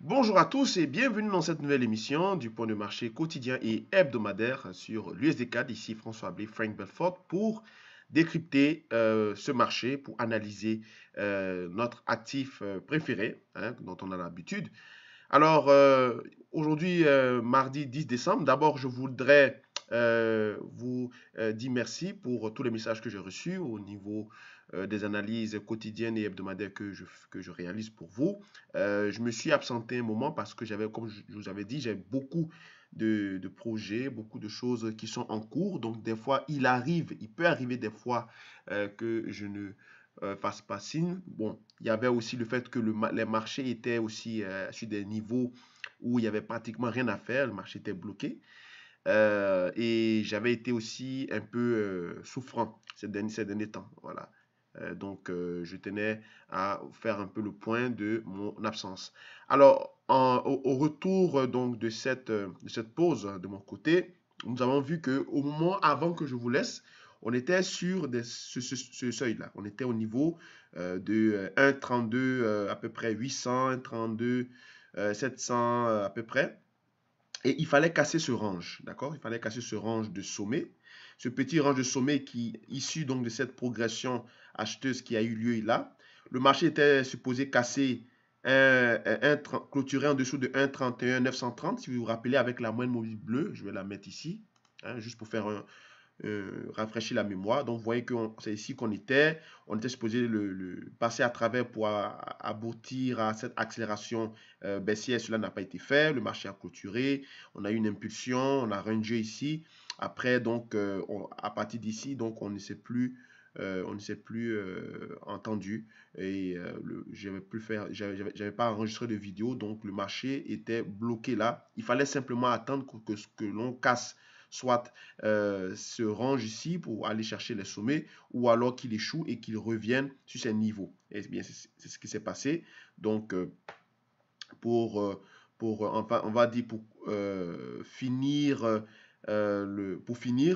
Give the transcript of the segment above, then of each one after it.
Bonjour à tous et bienvenue dans cette nouvelle émission du point de marché quotidien et hebdomadaire sur l'USD4. Ici François Blé, Frank Belfort pour décrypter ce marché, pour analyser notre actif préféré dont on a l'habitude. Alors, aujourd'hui, mardi 10 décembre, d'abord, je voudrais vous dire merci pour tous les messages que j'ai reçus au niveau des analyses quotidiennes et hebdomadaires que je réalise pour vous. Je me suis absenté un moment parce que j'avais, comme je vous avais dit, j'ai beaucoup de projets, beaucoup de choses qui sont en cours. Donc, des fois, il peut arriver des fois que je ne fasse pas signe. Bon, il y avait aussi le fait que les marchés étaient aussi sur des niveaux où il n'y avait pratiquement rien à faire, le marché était bloqué. Et j'avais été aussi un peu souffrant ces derniers temps. Voilà. Donc, je tenais à faire un peu le point de mon absence. Alors, au retour donc de cette pause de mon côté, nous avons vu que au moment avant que je vous laisse, on était sur ce seuil-là. On était au niveau de 1,32 à peu près 800, 1,32 700 à peu près. Et il fallait casser ce range, d'accord? Il fallait casser ce range de sommet. Ce petit range de sommet qui, issu donc de cette progression acheteuse qui a eu lieu là. Le marché était supposé casser, clôturer en dessous de 1,31 930, si vous vous rappelez, avec la moyenne mobile bleue. Je vais la mettre ici, juste pour faire rafraîchir la mémoire. Donc, vous voyez que c'est ici qu'on était. On était supposé passer à travers pour aboutir à cette accélération baissière. Cela n'a pas été fait. Le marché a clôturé. On a eu une impulsion. On a rangé ici. Après, donc, à partir d'ici, donc, on ne s'est plus entendu et j'avais pas enregistré de vidéo, donc le marché était bloqué là. Il fallait simplement attendre que l'on casse soit se range ici pour aller chercher les sommets, ou alors qu'il échoue et qu'il revienne sur ses niveaux. Et bien, c'est ce qui s'est passé. Donc, pour, enfin, on va dire pour finir,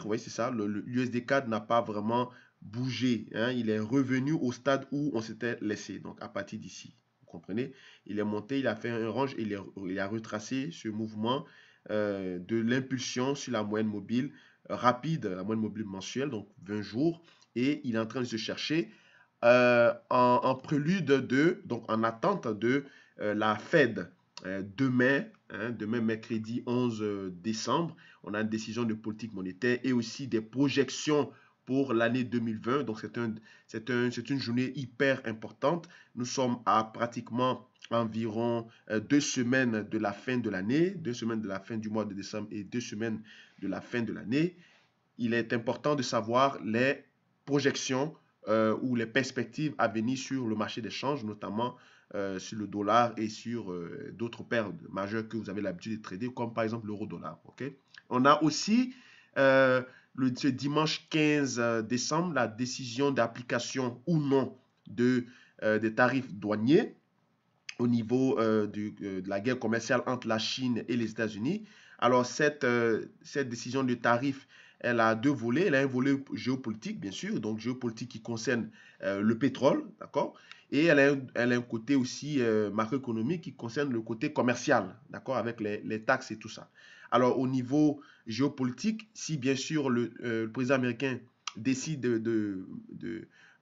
oui, c'est ça, le USD4 n'a pas vraiment bougé, hein. Il est revenu au stade où on s'était laissé, donc à partir d'ici. Vous comprenez? Il est monté, il a fait un range, et il a retracé ce mouvement de l'impulsion sur la moyenne mobile rapide, la moyenne mobile mensuelle, donc 20 jours, et il est en train de se chercher en prélude donc en attente de la Fed. Demain, mercredi 11 décembre, on a une décision de politique monétaire et aussi des projections pour l'année 2020. Donc, c'est une journée hyper importante. Nous sommes à pratiquement environ 2 semaines de la fin de l'année, 2 semaines de la fin du mois de décembre et 2 semaines de la fin de l'année. Il est important de savoir les projections ou les perspectives à venir sur le marché des changes, notamment sur le dollar et sur d'autres paires majeures que vous avez l'habitude de trader, comme par exemple l'euro-dollar. Okay? On a aussi ce dimanche 15 décembre la décision d'application ou non des tarifs douaniers au niveau de la guerre commerciale entre la Chine et les États-Unis. Alors, cette décision de tarif, elle a deux volets. Elle a un volet géopolitique, bien sûr, donc géopolitique qui concerne le pétrole, d'accord? Et elle a un côté aussi macroéconomique qui concerne le côté commercial, d'accord, avec les taxes et tout ça. Alors, au niveau géopolitique, si bien sûr le président américain décide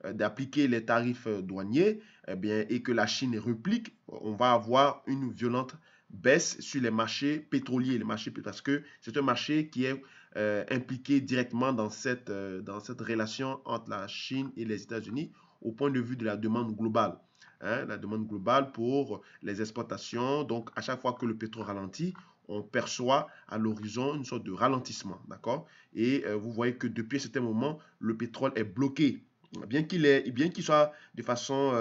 d'appliquer les tarifs douaniers, eh bien, et que la Chine réplique, on va avoir une violente baisse sur les marchés pétroliers, parce que c'est un marché qui est impliqué directement dans cette relation entre la Chine et les États-Unis au point de vue de la demande globale. La demande globale pour les exportations. Donc, à chaque fois que le pétrole ralentit, on perçoit à l'horizon une sorte de ralentissement, d'accord? Et vous voyez que depuis un certain moment, le pétrole est bloqué. Bien qu'il soit de façon,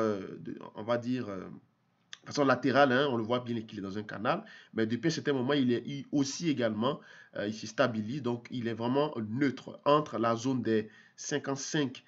on va dire, de façon latérale, hein, on le voit bien qu'il est dans un canal, mais depuis un certain moment, il aussi également, il se stabilise, donc il est vraiment neutre entre la zone des 55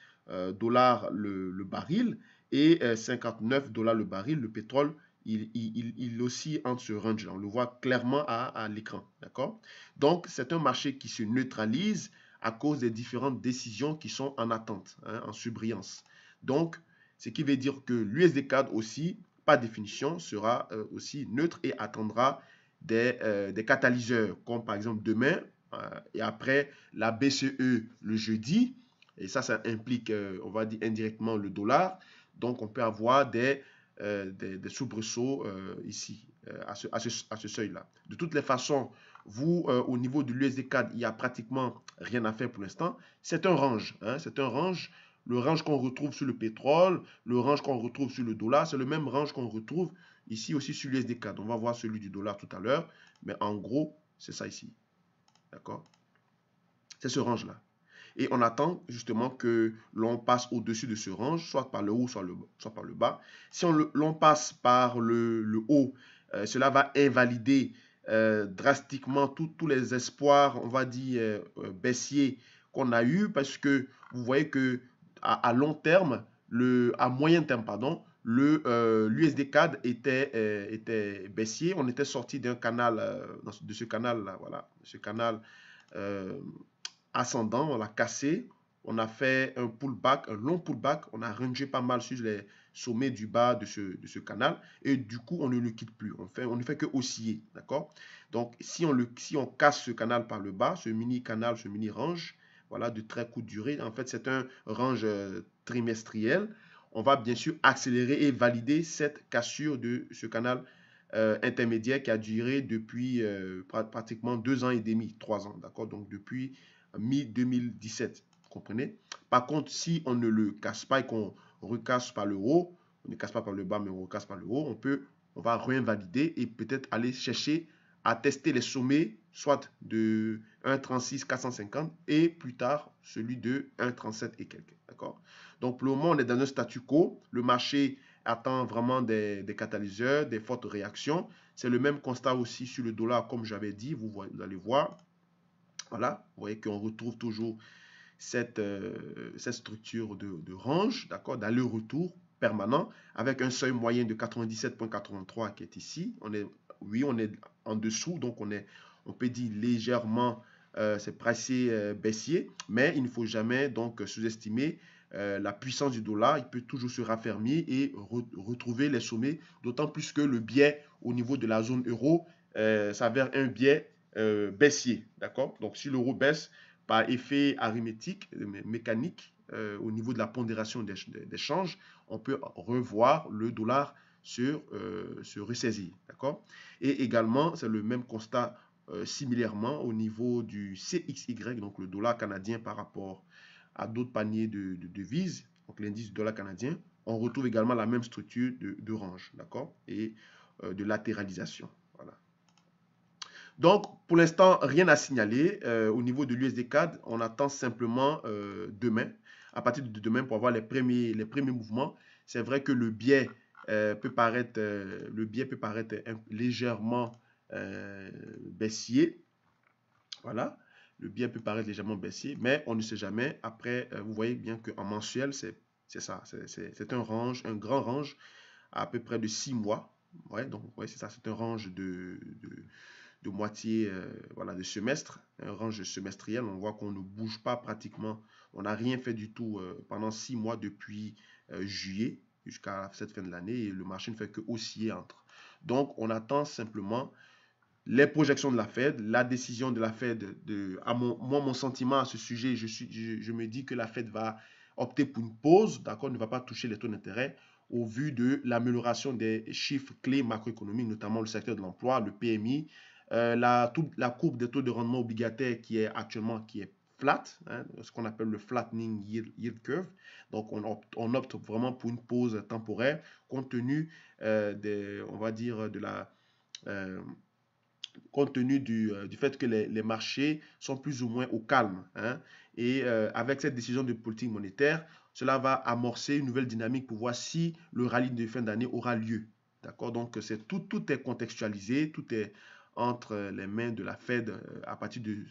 dollars le baril et 59 dollars le baril. Le pétrole, il oscille entre ce range, on le voit clairement à l'écran, d'accord? Donc, c'est un marché qui se neutralise à cause des différentes décisions qui sont en attente, hein, en surbrillance. Donc, ce qui veut dire que l'USD CAD aussi par définition, sera aussi neutre et attendra des catalyseurs, comme par exemple demain et après la BCE le jeudi. Et ça implique, on va dire indirectement, le dollar. Donc, on peut avoir des soubresauts ici, à ce seuil-là. De toutes les façons, vous, au niveau de l'USD-CAD, il n'y a pratiquement rien à faire pour l'instant. C'est un range. Hein, c'est un range. Le range qu'on retrouve sur le pétrole, le range qu'on retrouve sur le dollar, c'est le même range qu'on retrouve ici aussi sur l'USD-CAD. On va voir celui du dollar tout à l'heure. Mais en gros, c'est ça ici. D'accord? C'est ce range-là. Et on attend justement que l'on passe au-dessus de ce range, soit par le haut, soit par le bas. Si l'on passe par le haut, cela va invalider drastiquement tous les espoirs, on va dire, baissiers qu'on a eu, parce que vous voyez que à long terme, à moyen terme, pardon, l'USD-CAD était baissier. On était sorti d'un canal, de ce canal-là, voilà, de ce canal euh, ascendant, on l'a cassé, on a fait un pullback, un long pullback, on a rangé pas mal sur les sommets du bas de ce canal, et du coup, on ne le quitte plus. On ne fait que osciller, d'accord? Donc, si on casse ce canal par le bas, ce mini-canal, ce mini-range, voilà, de très courte durée, en fait, c'est un range trimestriel. On va bien sûr accélérer et valider cette cassure de ce canal intermédiaire qui a duré depuis pratiquement 2 ans et demi, 3 ans, d'accord? Donc, depuis mi-2017, vous comprenez? Par contre, si on ne le casse pas et qu'on recasse par le haut, on ne casse pas par le bas, mais on recasse par le haut, on va réinvalider et peut-être aller chercher à tester les sommets, soit de 1,36 450 et plus tard celui de 1,37 et quelques. D'accord? Donc pour le moment, on est dans un statu quo. Le marché attend vraiment des catalyseurs, des fortes réactions. C'est le même constat aussi sur le dollar, comme j'avais dit, vous allez voir. Voilà, vous voyez qu'on retrouve toujours cette structure de range, d'accord, d'aller-retour permanent, avec un seuil moyen de 97,83 qui est ici. Oui, on est en dessous, donc on peut dire légèrement, c'est pricé baissier, mais il ne faut jamais donc sous-estimer la puissance du dollar. Il peut toujours se raffermir et retrouver les sommets, d'autant plus que le biais au niveau de la zone euro s'avère un biais baissier, d'accord? Donc si l'euro baisse, par effet arithmétique, mécanique, au niveau de la pondération des changes, on peut revoir le dollar se ressaisir. D'accord? Et également, c'est le même constat similairement au niveau du CXY, donc le dollar canadien par rapport à d'autres paniers de devises, donc l'indice du dollar canadien. On retrouve également la même structure de range, d'accord? Et de latéralisation. Voilà. Donc, pour l'instant, rien à signaler. Au niveau de l'USD-CAD, on attend simplement demain, à partir de demain, pour avoir les premiers mouvements. C'est vrai que le biais peut paraître légèrement baissier. Voilà, le biais peut paraître légèrement baissier, mais on ne sait jamais. Après, vous voyez bien qu'en mensuel, c'est ça. C'est un range, un grand range, à peu près de 6 mois. Ouais, donc, ouais, c'est ça. C'est un range de moitié voilà, de semestre, un range semestriel. On voit qu'on ne bouge pas pratiquement, on n'a rien fait du tout pendant 6 mois depuis juillet jusqu'à cette fin de l'année et le marché ne fait que osciller entre. Donc, on attend simplement les projections de la Fed, la décision de la Fed. Moi, mon sentiment à ce sujet, je me dis que la Fed va opter pour une pause, d'accord, ne va pas toucher les taux d'intérêt au vu de l'amélioration des chiffres clés macroéconomiques, notamment le secteur de l'emploi, le PMI, la courbe des taux de rendement obligataire qui est flat, hein, ce qu'on appelle le flattening yield curve. Donc, on opte vraiment pour une pause temporaire compte tenu on va dire, compte tenu du fait que les marchés sont plus ou moins au calme. Hein, et avec cette décision de politique monétaire, cela va amorcer une nouvelle dynamique pour voir si le rallye de fin d'année aura lieu. D'accord? Donc, tout est contextualisé, tout est entre les mains de la Fed à partir de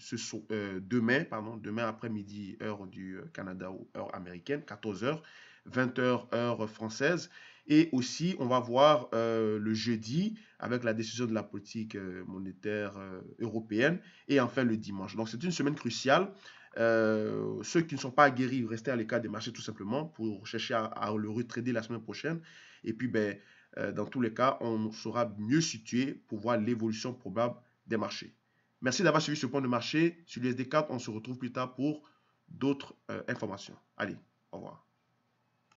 demain après-midi, heure du Canada ou heure américaine, 14 heures, 20 heures, heure française. Et aussi, on va voir le jeudi avec la décision de la politique monétaire européenne et enfin le dimanche. Donc, c'est une semaine cruciale. Ceux qui ne sont pas guéris, restez à l'écart des marchés tout simplement pour chercher à le retrader la semaine prochaine. Et puis, ben, dans tous les cas, on sera mieux situé pour voir l'évolution probable des marchés. Merci d'avoir suivi ce point de marché. Sur l'USD4, on se retrouve plus tard pour d'autres informations. Allez, au revoir.